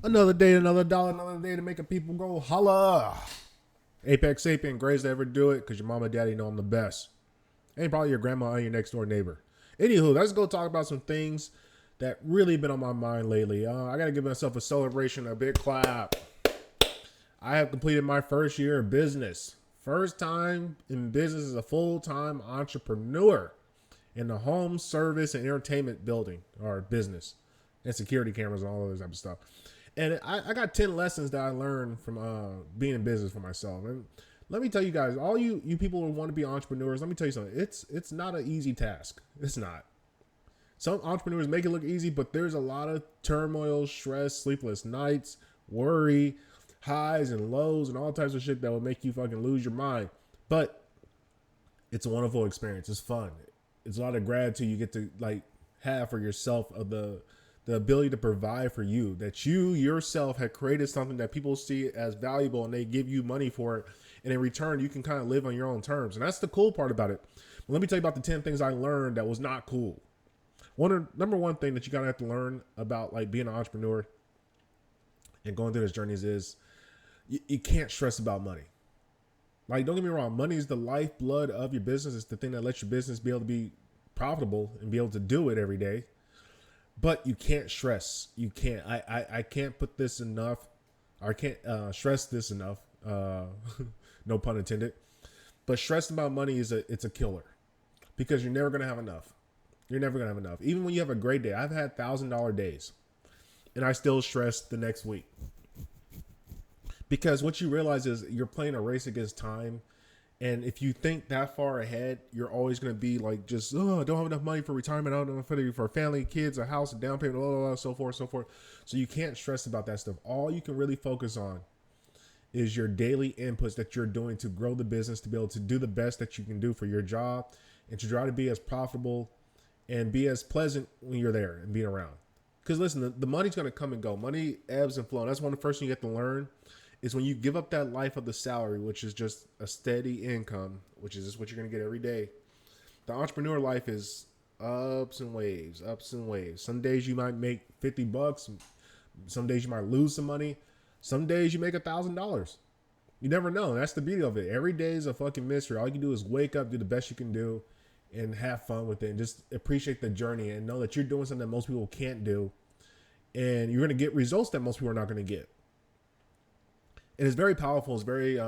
Another day, another dollar, another day to make a people go holla. Apex sapien, greatest to ever do it because your mama and daddy know I'm the best. And probably your grandma and your next door neighbor. Anywho, let's go talk about some things that really been on my mind lately. I got to give myself a celebration, a big clap. I have completed my first year of business. First time in business as a full-time entrepreneur in the home service and entertainment building or business and security cameras and all of this type of stuff. And I got 10 lessons that I learned from being in business for myself. And let me tell you guys, all you people who want to be entrepreneurs, let me tell you something. It's not an easy task. It's not. Some entrepreneurs make it look easy, but there's a lot of turmoil, stress, sleepless nights, worry, highs and lows, and all types of shit that will make you fucking lose your mind. But it's a wonderful experience. It's fun. It's a lot of gratitude you get to like have for yourself of the ability to provide for you, that you yourself had created something that people see as valuable and they give you money for it. And in return, you can kind of live on your own terms. And that's the cool part about it. But let me tell you about the 10 things I learned that was not cool. Number one thing that you gotta have to learn about like being an entrepreneur and going through this journey is you can't stress about money. Like, don't get me wrong, money is the lifeblood of your business. It's the thing that lets your business be able to be profitable and be able to do it every day. But you can't stress. You can't. I can't put this enough. I can't stress this enough. No pun intended. But stressing about money it's a killer because you're never gonna have enough. You're never gonna have enough. Even when you have a great day. I've had $1,000 days, and I still stress the next week because what you realize is you're playing a race against time. And if you think that far ahead, you're always going to be like, just, I don't have enough money for retirement. I don't have enough money for family, kids, a house, a down payment, blah, blah, blah, so forth, so forth. So you can't stress about that stuff. All you can really focus on is your daily inputs that you're doing to grow the business, to be able to do the best that you can do for your job and to try to be as profitable and be as pleasant when you're there and being around. Because listen, the money's going to come and go. Money ebbs and flows. That's one of the first things you have to learn. Is when you give up that life of the salary, which is just a steady income, which is just what you're going to get every day. The entrepreneur life is ups and waves, ups and waves. Some days you might make $50. Some days you might lose some money. Some days you make $1,000. You never know. That's the beauty of it. Every day is a fucking mystery. All you can do is wake up, do the best you can do, and have fun with it. And just appreciate the journey and know that you're doing something that most people can't do. And you're going to get results that most people are not going to get. And it's very powerful. It's very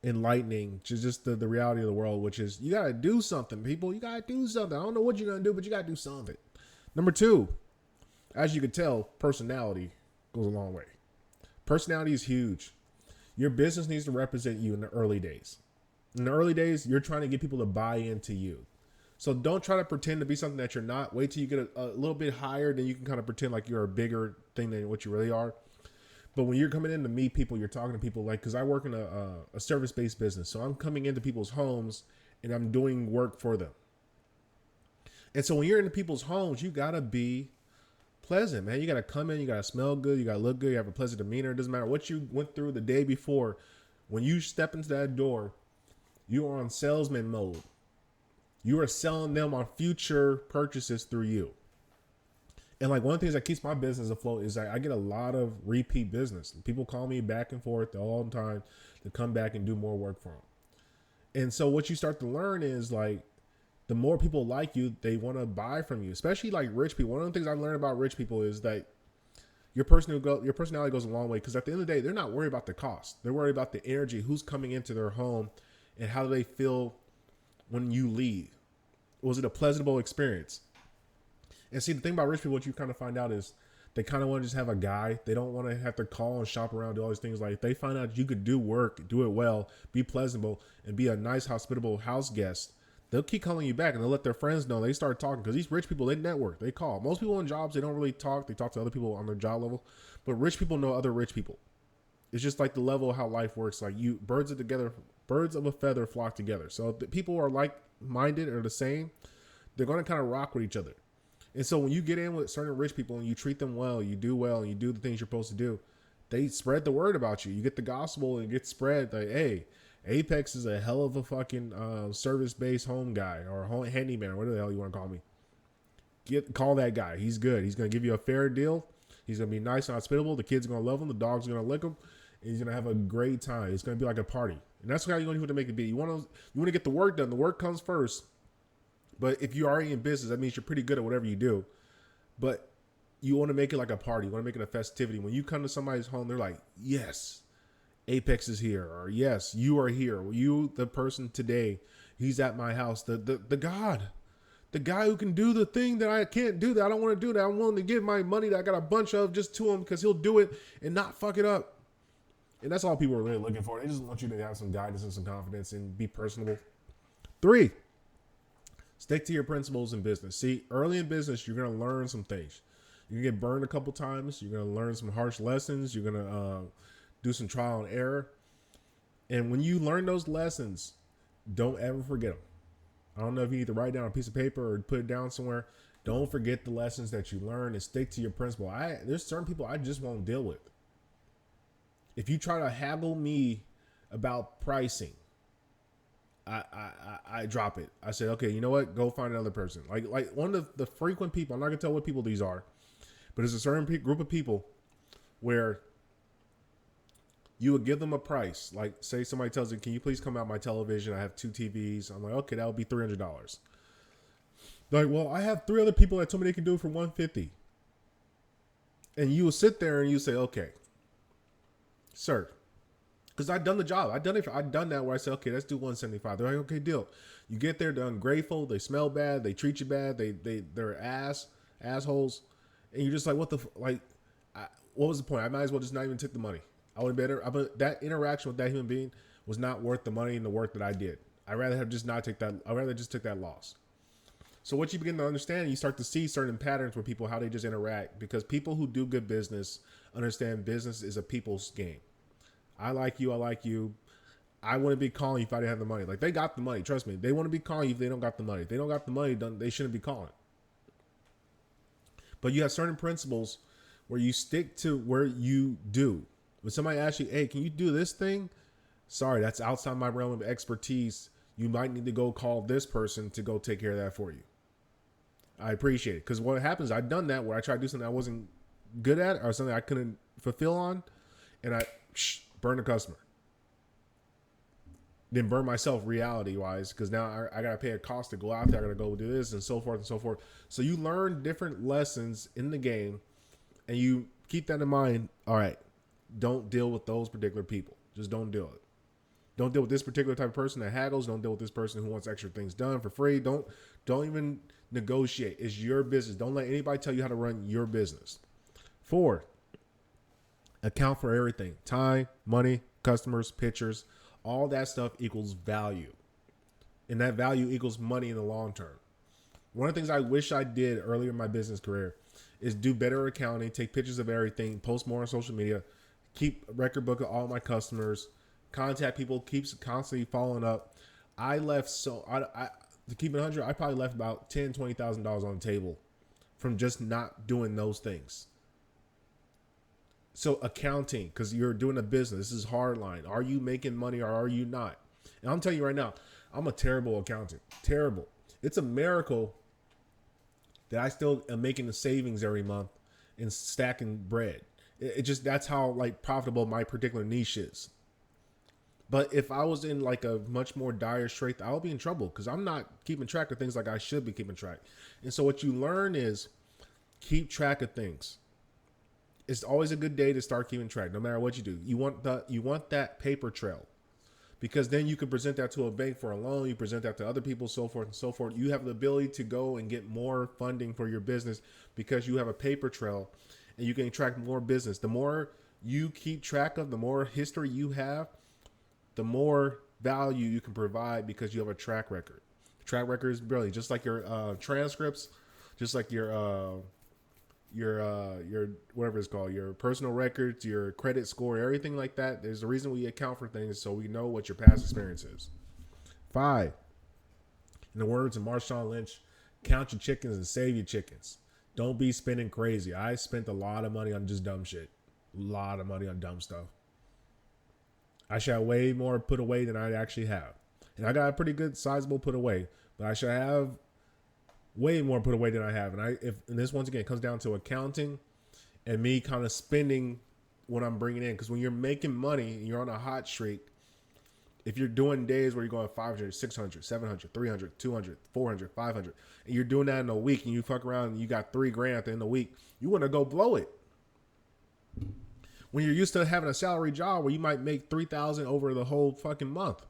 enlightening to just the reality of the world, which is you got to do something, people. You got to do something. I don't know what you're going to do, but you got to do something. Number two, as you can tell, personality goes a long way. Personality is huge. Your business needs to represent you in the early days. In the early days, you're trying to get people to buy into you. So don't try to pretend to be something that you're not. Wait till you get a little bit higher, then you can kind of pretend like you're a bigger thing than what you really are. But when you're coming in to meet people, you're talking to people like, because I work in a service-based business. So I'm coming into people's homes and I'm doing work for them. And so when you're into people's homes, you got to be pleasant, man. You got to come in, you got to smell good, you got to look good, you have a pleasant demeanor. It doesn't matter what you went through the day before. When you step into that door, you are on salesman mode. You are selling them on future purchases through you. And like one of the things that keeps my business afloat is I get a lot of repeat business. People call me back and forth all the time to come back and do more work for them. And so what you start to learn is like the more people like you, they want to buy from you, especially like rich people. One of the things I learned about rich people is that your personality goes a long way because at the end of the day, they're not worried about the cost. They're worried about the energy, who's coming into their home and how do they feel when you leave. Was it a pleasurable experience? And see, the thing about rich people, what you kind of find out is they kind of want to just have a guy. They don't want to have to call and shop around, do all these things. Like if they find out you could do work, do it well, be pleasantable, and be a nice, hospitable house guest, they'll keep calling you back and they'll let their friends know. They start talking because these rich people, they network, they call. Most people in jobs, they don't really talk. They talk to other people on their job level, but rich people know other rich people. It's just like the level of how life works. Like birds of a feather flock together. So if the people are like-minded or the same, they're going to kind of rock with each other. And so when you get in with certain rich people and you treat them well, you do well, and you do the things you're supposed to do, they spread the word about you. You get the gospel and it gets spread like, hey, Apex is a hell of a fucking service-based home guy or home handyman or whatever the hell you want to call me. Call that guy. He's good. He's going to give you a fair deal. He's going to be nice and hospitable. The kids are going to love him. The dogs are going to lick him. And he's going to have a great time. It's going to be like a party. And that's how you want to make it be. You want to get the work done. The work comes first. But if you're already in business, that means you're pretty good at whatever you do. But you want to make it like a party. You want to make it a festivity. When you come to somebody's home, they're like, yes, Apex is here. Or yes, you are here. You, the person today, he's at my house. The God. The guy who can do the thing that I can't do, that I don't want to do, that I'm willing to give my money that I got a bunch of just to him because he'll do it and not fuck it up. And that's all people are really looking for. They just want you to have some guidance and some confidence and be personable. 3, stick to your principles in business. See, early in business, you're going to learn some things. You're going to get burned a couple times. You're going to learn some harsh lessons. You're going to do some trial and error. And when you learn those lessons, don't ever forget them. I don't know if you need to write down a piece of paper or put it down somewhere. Don't forget the lessons that you learn and stick to your principle. There's certain people I just won't deal with. If you try to haggle me about pricing, I drop it. I said, okay, you know what? Go find another person. Like one of the frequent people, I'm not going to tell what people these are, but there's a certain group of people where you would give them a price. Like, say somebody tells you, can you please come out my television? I have 2 TVs. I'm like, okay, that would be $300. Like, well, I have 3 other people that told me they can do it for $150. And you will sit there and you say, okay, sir, because I've done the job. I've done that where I say, okay, let's do $175. They're like, okay, deal. You get there, they're ungrateful. They smell bad. They treat you bad. They're assholes. And you're just like, what was the point? I might as well just not even take the money. I would better. That interaction with that human being was not worth the money and the work that I did. I'd rather have just not take that. I'd rather just took that loss. So what you begin to understand, you start to see certain patterns with people, how they just interact, because people who do good business understand business is a people's game. I like you. I wouldn't be calling you if I didn't have the money. Like, they got the money. Trust me. They want to be calling you if they don't got the money. If they don't got the money, they shouldn't be calling. But you have certain principles where you stick to where you do. When somebody asks you, hey, can you do this thing? Sorry, that's outside my realm of expertise. You might need to go call this person to go take care of that for you. I appreciate it. Because what happens, I've done that where I tried to do something I wasn't good at or something I couldn't fulfill on, and I burn the customer. Then burn myself reality-wise, because now I got to pay a cost to go out there. I got to go do this and so forth and so forth. So you learn different lessons in the game, and you keep that in mind. All right, don't deal with those particular people. Just don't do it. Don't deal with this particular type of person that haggles. Don't deal with this person who wants extra things done for free. Don't even negotiate. It's your business. Don't let anybody tell you how to run your business. 4, account for everything. Time, money, customers, pictures. All that stuff equals value. And that value equals money in the long term. One of the things I wish I did earlier in my business career is do better accounting, take pictures of everything, post more on social media, keep a record book of all my customers, contact people, keeps constantly following up. I left to keep it 100, I probably left about $10,000, $20,000 on the table from just not doing those things. So accounting, because you're doing a business, this is hard line. Are you making money or are you not? And I'm telling you right now, I'm a terrible accountant. Terrible. It's a miracle that I still am making the savings every month and stacking bread. It just, that's how like profitable my particular niche is. But if I was in like a much more dire strait, I'll be in trouble because I'm not keeping track of things like I should be keeping track. And so what you learn is keep track of things. It's always a good day to start keeping track, no matter what you do. You want that paper trail, because then you can present that to a bank for a loan. You present that to other people, so forth and so forth. You have the ability to go and get more funding for your business because you have a paper trail and you can attract more business. The more you keep track of, the more history you have, the more value you can provide because you have a track record. Track record is brilliant, just like your transcripts, just like your whatever it's called, your personal records, your credit score, everything like that. There's a reason we account for things so we know what your past experience is. 5, in the words of Marshawn Lynch, count your chickens and save your chickens. Don't be spending crazy. I spent a lot of money on just dumb shit. A lot of money on dumb stuff. I should have way more put away than I actually have. And I got a pretty good sizable put away, but I should have way more put away than I have. And this once again comes down to accounting and me kind of spending what I'm bringing in. Because when you're making money and you're on a hot streak, if you're doing days where you're going 500, 600, 700, 300, 200, 400, 500, and you're doing that in a week and you fuck around and you got $3,000 at the end of the week, you want to go blow it. When you're used to having a salary job where you might make 3,000 over the whole fucking month.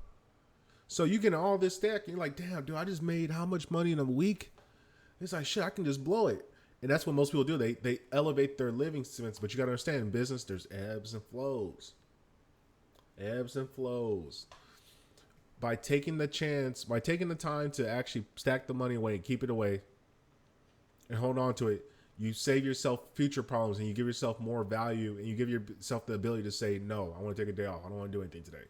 So you get all this stack and you're like, damn, dude, I just made how much money in a week? It's like, shit, I can just blow it. And that's what most people do. They elevate their living expense. But you got to understand, in business, there's ebbs and flows. Ebbs and flows. By taking the time to actually stack the money away and keep it away and hold on to it, you save yourself future problems and you give yourself more value and you give yourself the ability to say, no, I want to take a day off. I don't want to do anything today.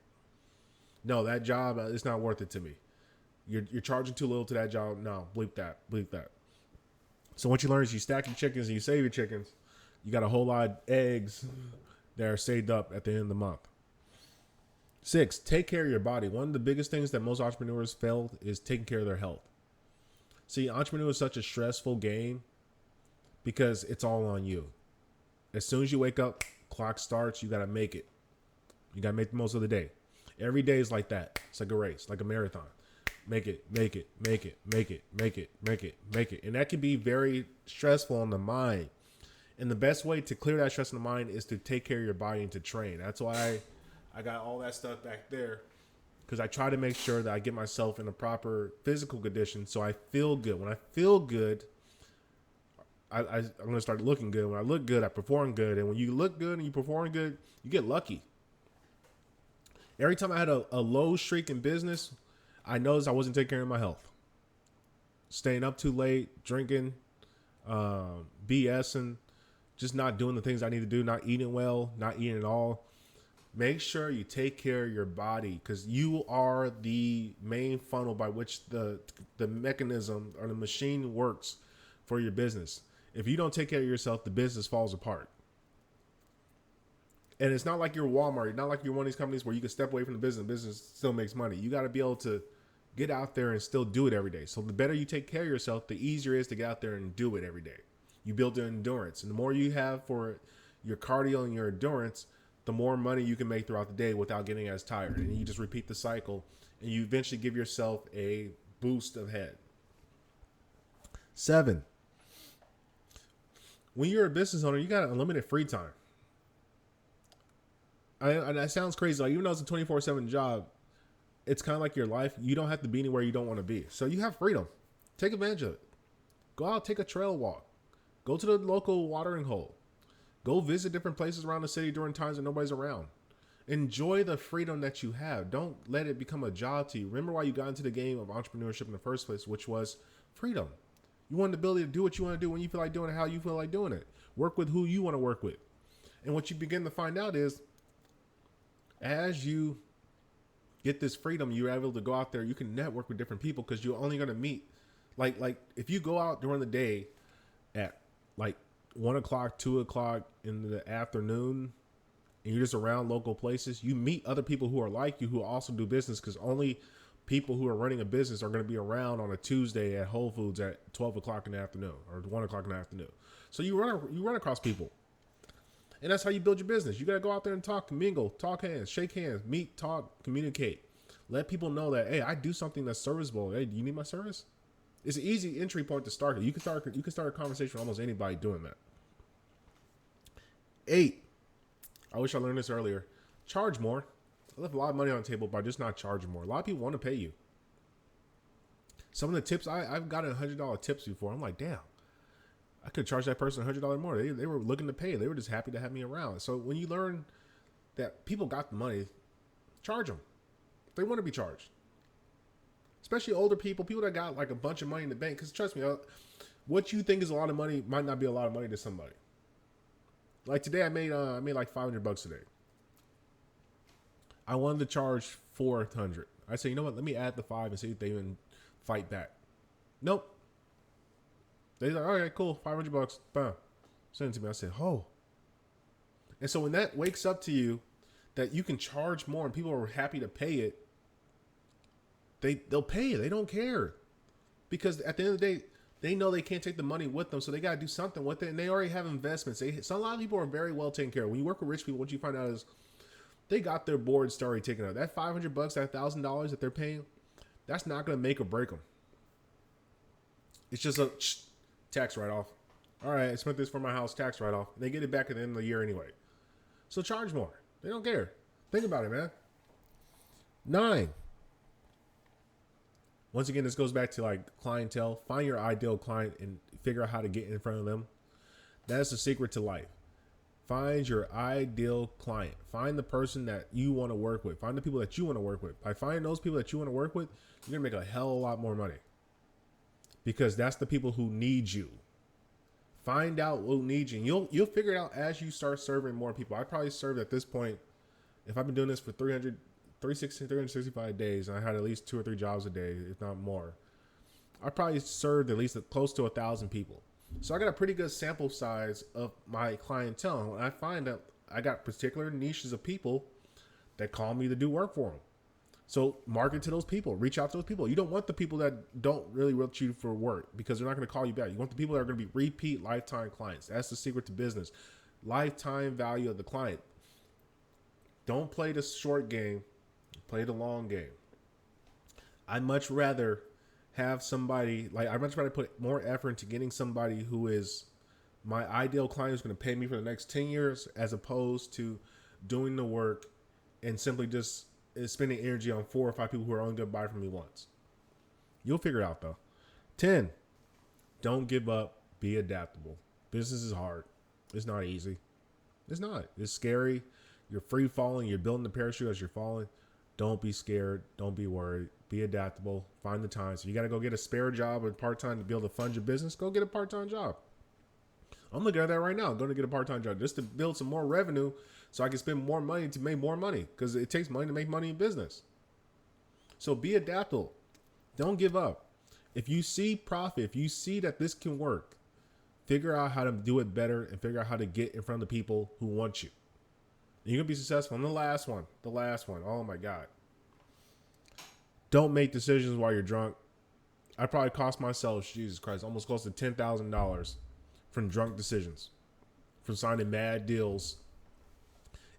No, that job is not worth it to me. You're charging too little to that job. No, bleep that. So what you learn is you stack your chickens and you save your chickens. You got a whole lot of eggs that are saved up at the end of the month. 6, take care of your body. One of the biggest things that most entrepreneurs fail is taking care of their health. See, entrepreneur is such a stressful game because it's all on you. As soon as you wake up, clock starts, you got to make it. You got to make the most of the day. Every day is like that. It's like a race, like a marathon. Make it. And that can be very stressful on the mind. And the best way to clear that stress in the mind is to take care of your body and to train. That's why I got all that stuff back there, because I try to make sure that I get myself in a proper physical condition so I feel good. When I feel good, I'm going to start looking good. When I look good, I perform good. And when you look good and you perform good, you get lucky. Every time I had a low streak in business, I noticed I wasn't taking care of my health. Staying up too late, drinking, BSing, just not doing the things I need to do, not eating well, not eating at all. Make sure you take care of your body, because you are the main funnel by which the mechanism or the machine works for your business. If you don't take care of yourself, the business falls apart. And it's not like you're Walmart. Not like you're one of these companies where you can step away from the business still makes money. You got to be able to get out there and still do it every day. So the better you take care of yourself, the easier it is to get out there and do it every day. You build the endurance. And the more you have for your cardio and your endurance, the more money you can make throughout the day without getting as tired. And you just repeat the cycle, and you eventually give yourself a boost of head. 7, when you're a business owner, you got unlimited free time. And that sounds crazy. Like, even though it's a 24/7 job, it's kind of like your life. You don't have to be anywhere you don't want to be. So you have freedom. Take advantage of it. Go out, take a trail walk. Go to the local watering hole. Go visit different places around the city during times when nobody's around. Enjoy the freedom that you have. Don't let it become a job to you. Remember why you got into the game of entrepreneurship in the first place, which was freedom. You want the ability to do what you want to do when you feel like doing it, how you feel like doing it. Work with who you want to work with. And what you begin to find out is, as you get this freedom, you're able to go out there, you can network with different people, because you're only going to meet, like if you go out during the day at like 1 o'clock, 2 o'clock in the afternoon, and you're just around local places, you meet other people who are like you, who also do business, because only people who are running a business are going to be around on a Tuesday at Whole Foods at 12 o'clock in the afternoon or 1 o'clock in the afternoon. So you run across people. And that's how you build your business. You got to go out there and talk, mingle, talk hands, shake hands, meet, talk, communicate. Let people know that, hey, I do something that's serviceable. Hey, do you need my service? It's an easy entry point to start. You can start a conversation with almost anybody doing that. 8, I wish I learned this earlier. Charge more. I left a lot of money on the table by just not charging more. A lot of people want to pay you. Some of the tips, I've gotten $100 tips before. I'm like, damn. I could charge that person $100 more. They were looking to pay. They were just happy to have me around. So when you learn that people got the money, charge them. They want to be charged. Especially older people that got like a bunch of money in the bank. Because trust me, what you think is a lot of money might not be a lot of money to somebody. Like today, I made like $500 today. I wanted to charge $400. I said, you know what? Let me add the 5 and see if they even fight back. Nope. They're like, all right, cool, $500, bam. Send it to me. I said, oh. And so when that wakes up to you, that you can charge more and people are happy to pay it, they'll pay it. They don't care. Because at the end of the day, They know they can't take the money with them, so they got to do something with it. And they already have investments. A lot of people are very well taken care of. When you work with rich people, what you find out is they got their boards already taken out. That $500, that $1,000 that they're paying, that's not going to make or break them. It's just a tax write off. All right, I spent this for my house, tax write off. They get it back at the end of the year anyway. So charge more. They don't care. Think about it, man. 9. Once again, this goes back to like clientele. Find your ideal client and figure out how to get in front of them. That's the secret to life. Find your ideal client. Find the person that you want to work with. Find the people that you want to work with. By finding those people that you want to work with, you're going to make a hell of a lot more money. Because that's the people who need you. Find out who needs you. And you'll figure it out as you start serving more people. I probably served at this point, if I've been doing this for 365 days, and I had at least 2 or 3 jobs a day, if not more, I probably served at least close to 1,000 people. So I got a pretty good sample size of my clientele. And I find that I got particular niches of people that call me to do work for them. So market to those people. Reach out to those people. You don't want the people that don't really reach you for work because they're not going to call you back. You want the people that are going to be repeat lifetime clients. That's the secret to business. Lifetime value of the client. Don't play the short game. Play the long game. I'd much rather have somebody, I'd much rather put more effort into getting somebody who is my ideal client who's going to pay me for the next 10 years as opposed to doing the work and simply just spending energy on 4 or 5 people who are only going to buy from me once. You'll figure it out though. 10, don't give up. Be adaptable. Business is hard. It's not easy. It's not. It's scary. You're free falling. You're building the parachute as you're falling. Don't be scared. Don't be worried. Be adaptable. Find the time. So you got to go get a spare job or part-time to be able to fund your business. Go get a part-time job. I'm looking at that right now. I'm going to get a part-time job just to build some more revenue so I can spend more money to make more money because it takes money to make money in business. So be adaptable. Don't give up. If you see profit, if you see that this can work, figure out how to do it better and figure out how to get in front of the people who want you. You're going to be successful. And the last one. Oh my God. Don't make decisions while you're drunk. I probably cost myself, Jesus Christ, almost close to $10,000 from drunk decisions, from signing mad deals.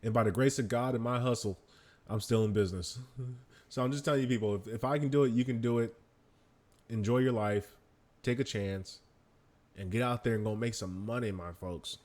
And by the grace of God and my hustle, I'm still in business. So I'm just telling you people, if I can do it, you can do it. Enjoy your life. Take a chance. And get out there and go make some money, my folks.